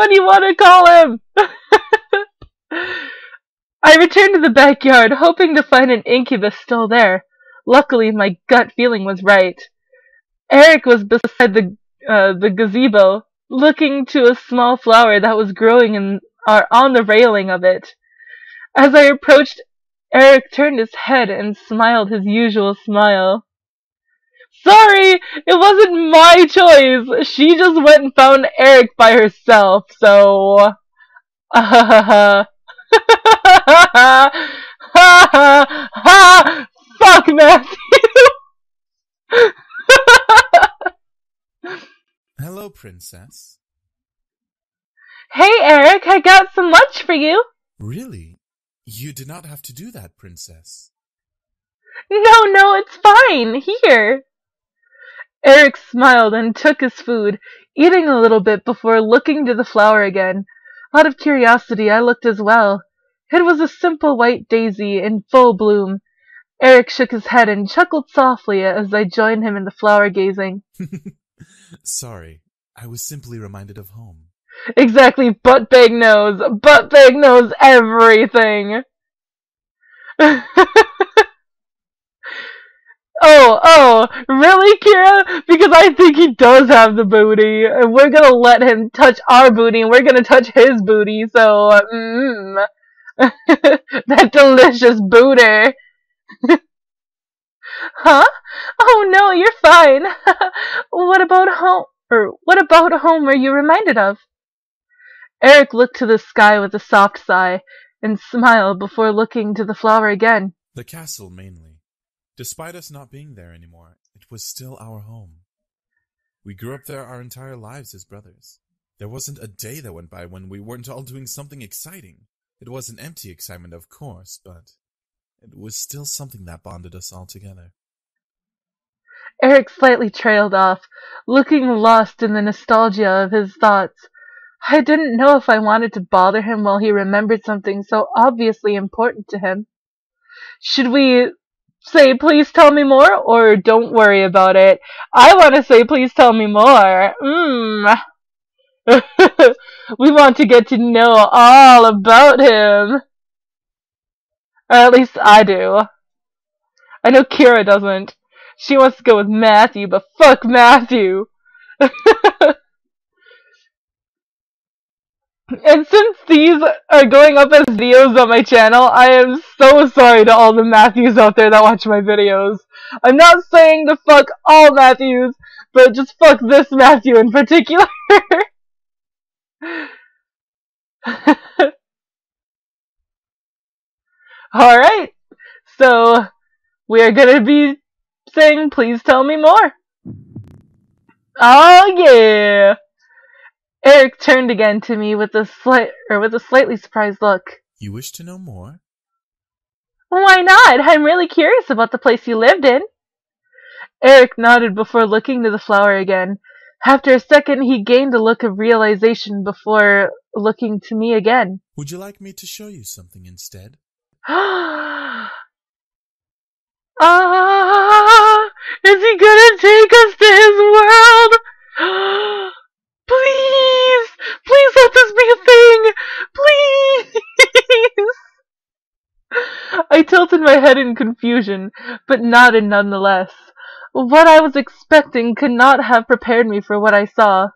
what do you want to call him? I returned to the backyard, hoping to find an incubus still there. Luckily, my gut feeling was right. Erik was beside the gazebo, looking to a small flower that was growing on the railing of it. As I approached, Erik turned his head and smiled his usual smile. Sorry, it wasn't my choice. She just went and found Erik by herself, so... Fuck, Matthew! Hello, princess. Hey, Erik, I got some lunch for you. Really? You did not have to do that, princess. No, it's fine. Here. Erik smiled and took his food, eating a little bit before looking to the flower again. Out of curiosity, I looked as well. It was a simple white daisy in full bloom. Erik shook his head and chuckled softly as I joined him in the flower gazing. Sorry, I was simply reminded of home. Exactly, Buttbag knows everything. Oh, really, Kira? Because I think he does have the booty, and we're gonna let him touch our booty, and we're gonna touch his booty, so, that delicious booty. Huh? Oh no, you're fine. What about home were you reminded of? Erik looked to the sky with a soft sigh, and smiled before looking to the flower again. The castle, mainly. Despite us not being there anymore, it was still our home. We grew up there our entire lives as brothers. There wasn't a day that went by when we weren't all doing something exciting. It was an empty excitement, of course, but it was still something that bonded us all together. Erik slightly trailed off, looking lost in the nostalgia of his thoughts. I didn't know if I wanted to bother him while he remembered something so obviously important to him. Should we say please tell me more, or don't worry about it? I want to say please tell me more. We want to get to know all about him. Or at least I do. I know Kira doesn't. She wants to go with Matthew, but fuck Matthew. And since these are going up as videos on my channel, I am so sorry to all the Matthews out there that watch my videos. I'm not saying to fuck all Matthews, but just fuck this Matthew in particular. Alright, so we are gonna be saying please tell me more. Oh yeah! Erik turned again to me with a slightly surprised look. You wish to know more? Why not? I'm really curious about the place you lived in. Erik nodded before looking to the flower again. After a second, he gained a look of realization before looking to me again. Would you like me to show you something instead? Is he gonna take us to his world? Please! Please let this be a thing! Please! I tilted my head in confusion, but nodded nonetheless. What I was expecting could not have prepared me for what I saw.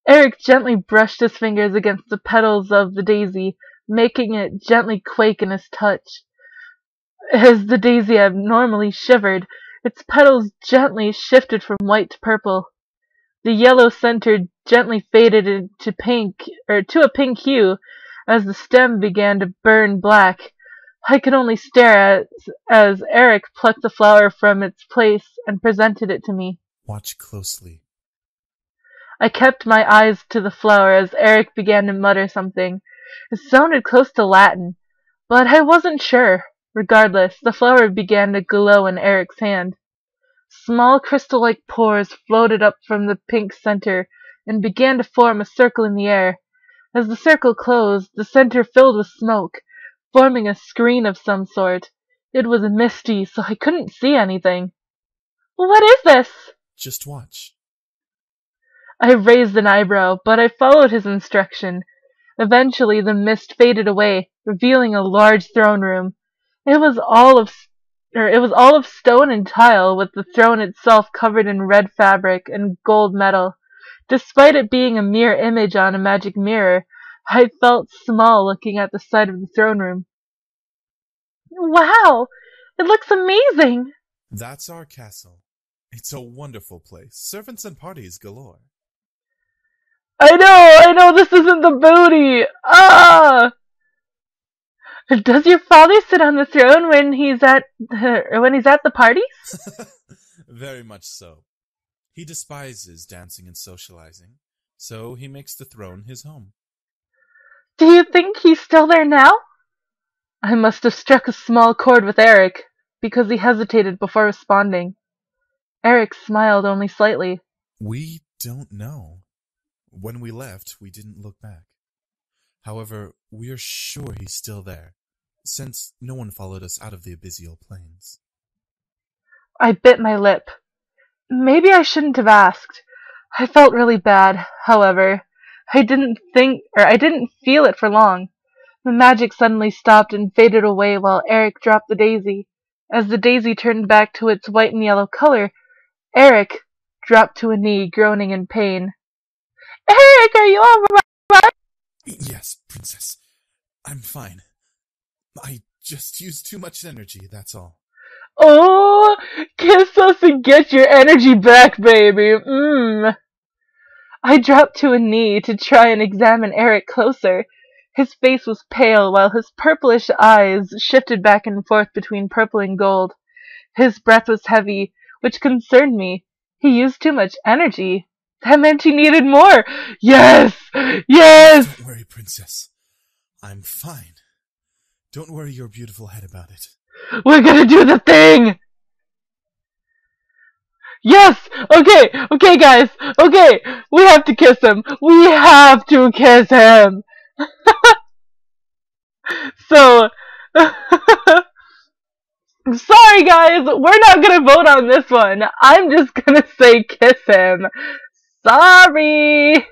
Erik gently brushed his fingers against the petals of the daisy, making it gently quake in his touch. As the daisy abnormally shivered, its petals gently shifted from white to purple. The yellow center gently faded into to a pink hue as the stem began to burn black. I could only stare as Erik plucked the flower from its place and presented it to me. Watch closely. I kept my eyes to the flower as Erik began to mutter something. It sounded close to Latin, but I wasn't sure. Regardless, the flower began to glow in Erik's hand. Small crystal-like pores floated up from the pink center and began to form a circle in the air. As the circle closed, the center filled with smoke, forming a screen of some sort. It was misty, so I couldn't see anything. What is this? Just watch. I raised an eyebrow, but I followed his instruction. Eventually the mist faded away, revealing a large throne room. It was all of stone and tile, with the throne itself covered in red fabric and gold metal. Despite it being a mere image on a magic mirror, I felt small looking at the side of the throne room. Wow! It looks amazing! That's our castle. It's a wonderful place. Servants and parties galore. I know, this isn't the booty! Ah! Does your father sit on the throne when he's at the parties? Very much so. He despises dancing and socializing, so he makes the throne his home. Do you think he's still there now? I must have struck a small chord with Erik, because he hesitated before responding. Erik smiled only slightly. We don't know. When we left, we didn't look back. However, we are sure he's still there, since no one followed us out of the abyssal plains. I bit my lip. Maybe I shouldn't have asked. I felt really bad, however. I didn't feel it for long. The magic suddenly stopped and faded away while Erik dropped the daisy. As the daisy turned back to its white and yellow color, Erik dropped to a knee, groaning in pain. Erik, are you alright? Yes, princess. I'm fine. I just used too much energy, that's all. Oh, kiss us and get your energy back, baby. I dropped to a knee to try and examine Erik closer. His face was pale, while his purplish eyes shifted back and forth between purple and gold. His breath was heavy, which concerned me. He used too much energy. That meant he needed more. Yes! Yes! Don't worry, princess. I'm fine. Don't worry your beautiful head about it. We're gonna do the thing! Yes! Okay, guys! Okay! We have to kiss him! We have to kiss him! So... sorry, guys! We're not gonna vote on this one! I'm just gonna say kiss him! Sorry!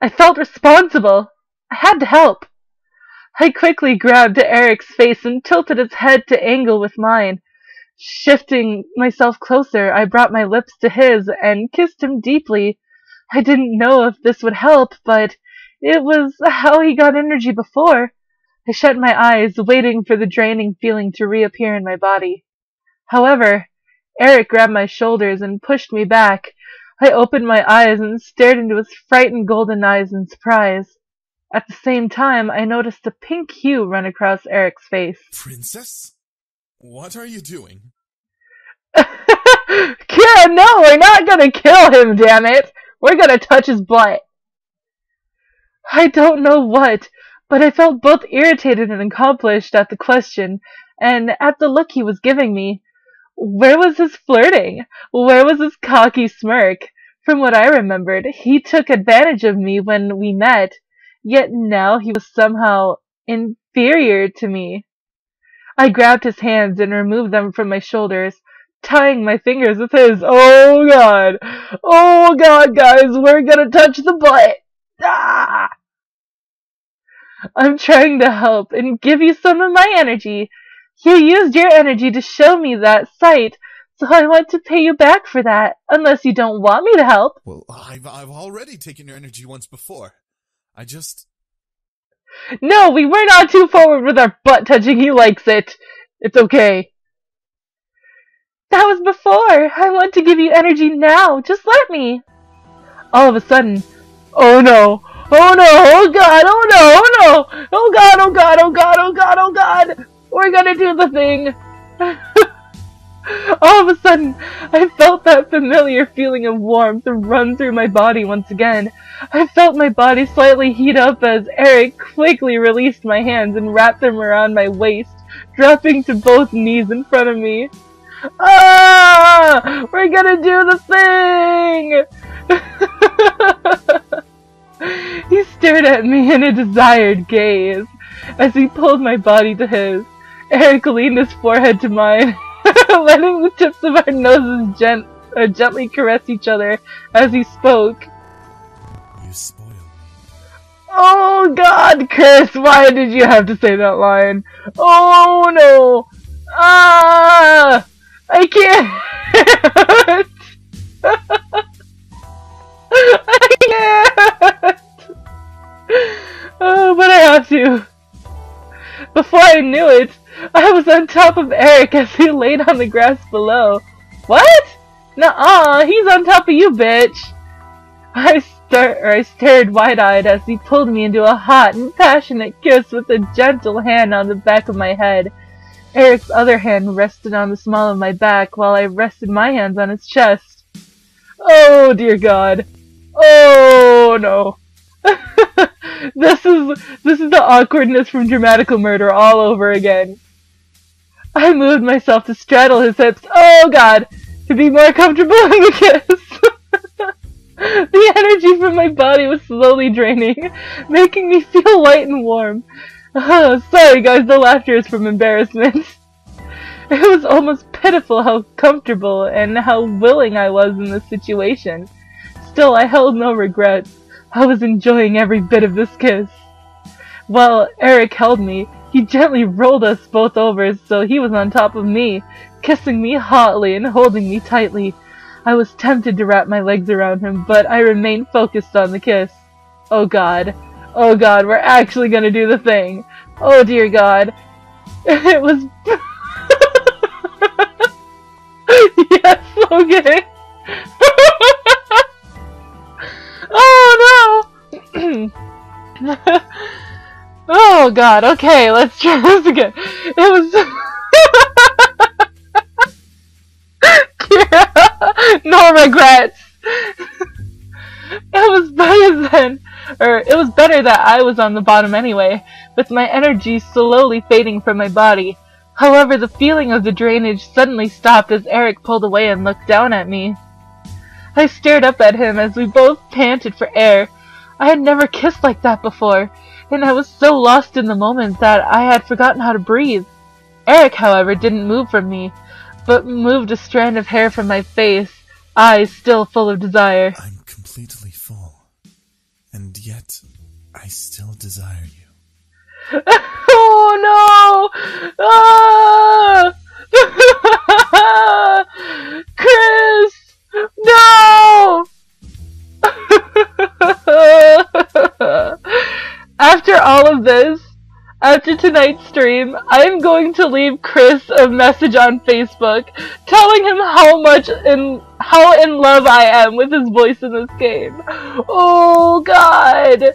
I felt responsible. I had to help. I quickly grabbed Erik's face and tilted his head to angle with mine. Shifting myself closer, I brought my lips to his and kissed him deeply. I didn't know if this would help, but it was how he got energy before. I shut my eyes, waiting for the draining feeling to reappear in my body. However, Erik grabbed my shoulders and pushed me back. I opened my eyes and stared into his frightened golden eyes in surprise. At the same time, I noticed a pink hue run across Erik's face. Princess? What are you doing? Kira, no, we're not gonna kill him, damn it! We're gonna touch his butt. I don't know what, but I felt both irritated and accomplished at the question, and at the look he was giving me. Where was his flirting? Where was his cocky smirk? From what I remembered, he took advantage of me when we met, yet now he was somehow inferior to me. I grabbed his hands and removed them from my shoulders, tying my fingers with his. Oh god! Oh god, guys, we're gonna touch the butt! Ah! I'm trying to help and give you some of my energy. You used your energy to show me that sight, so I want to pay you back for that, unless you don't want me to help. Well, I've already taken your energy once before. No, we were not too forward with our butt touching. He likes it. It's okay. That was before. I want to give you energy now. Just let me. All of a sudden, oh no. Oh no. Oh god. Oh no. Oh no. Oh god. Oh god. Oh god. Oh god. Oh god. We're gonna do the thing. All of a sudden, I felt that familiar feeling of warmth run through my body once again. I felt my body slightly heat up as Erik quickly released my hands and wrapped them around my waist, dropping to both knees in front of me. Ah! We're gonna do the thing! He stared at me in a desired gaze as he pulled my body to his. Erik leaned his forehead to mine. letting the tips of our noses gently caress each other as he spoke. You spoil me. Oh God, Chris, why did you have to say that line? Oh no! Ah! I can't! I can't! Oh, but I have to. Before I knew it, I was on top of Erik as he laid on the grass below. What? Nuh-uh, he's on top of you, bitch! I stared wide-eyed as he pulled me into a hot and passionate kiss with a gentle hand on the back of my head. Erik's other hand rested on the small of my back while I rested my hands on his chest. Oh dear God. Oh no. This is the awkwardness from Dramatical Murder all over again. I moved myself to straddle his hips, oh God, to be more comfortable in the kiss. The energy from my body was slowly draining, making me feel light and warm. Sorry guys, the laughter is from embarrassment. It was almost pitiful how comfortable and how willing I was in this situation. Still, I held no regrets. I was enjoying every bit of this kiss. While Erik held me, he gently rolled us both over so he was on top of me, kissing me hotly and holding me tightly. I was tempted to wrap my legs around him, but I remained focused on the kiss. Oh God, we're actually gonna do the thing. Oh dear God. It was... Yes, okay. Oh no! Oh God, okay, let's try this again. It was... No regrets. It was better that I was on the bottom anyway, with my energy slowly fading from my body. However, the feeling of the drainage suddenly stopped as Erik pulled away and looked down at me. I stared up at him as we both panted for air. I had never kissed like that before, and I was so lost in the moment that I had forgotten how to breathe. Erik, however, didn't move from me, but moved a strand of hair from my face, eyes still full of desire. I'm completely full, and yet I still desire you. Oh no! Ah! Chris! No! After all of this, after tonight's stream, I am going to leave Chris a message on Facebook telling him how in love I am with his voice in this game. Oh God!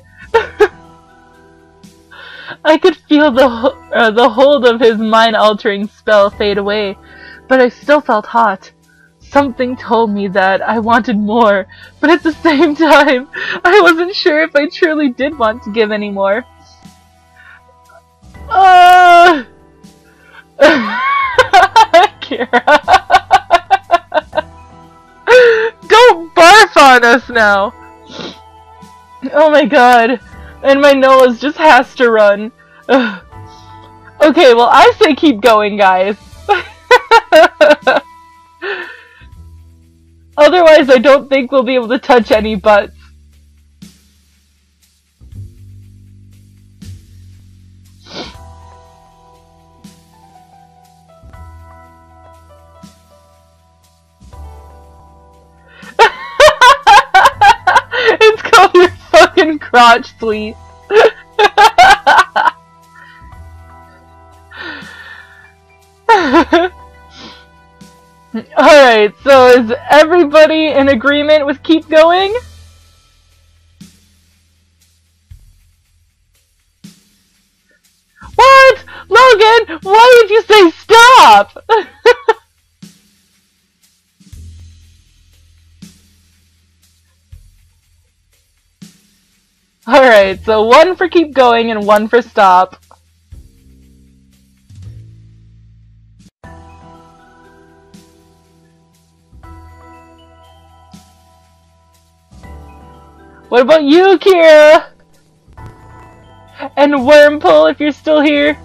I could feel the hold of his mind-altering spell fade away, but I still felt hot. Something told me that I wanted more, but at the same time, I wasn't sure if I truly did want to give any more. Kira. Don't barf on us now! Oh my God. And my nose just has to run. Ugh. Okay, well I say keep going, guys. Otherwise I don't think we'll be able to touch any butts. It's called your fucking crotch sweet. Alright, so is everybody in agreement with keep going? What? Logan, why did you say stop? Alright, so 1 for keep going and 1 for stop. What about you, Kira? And Wormpull, if you're still here?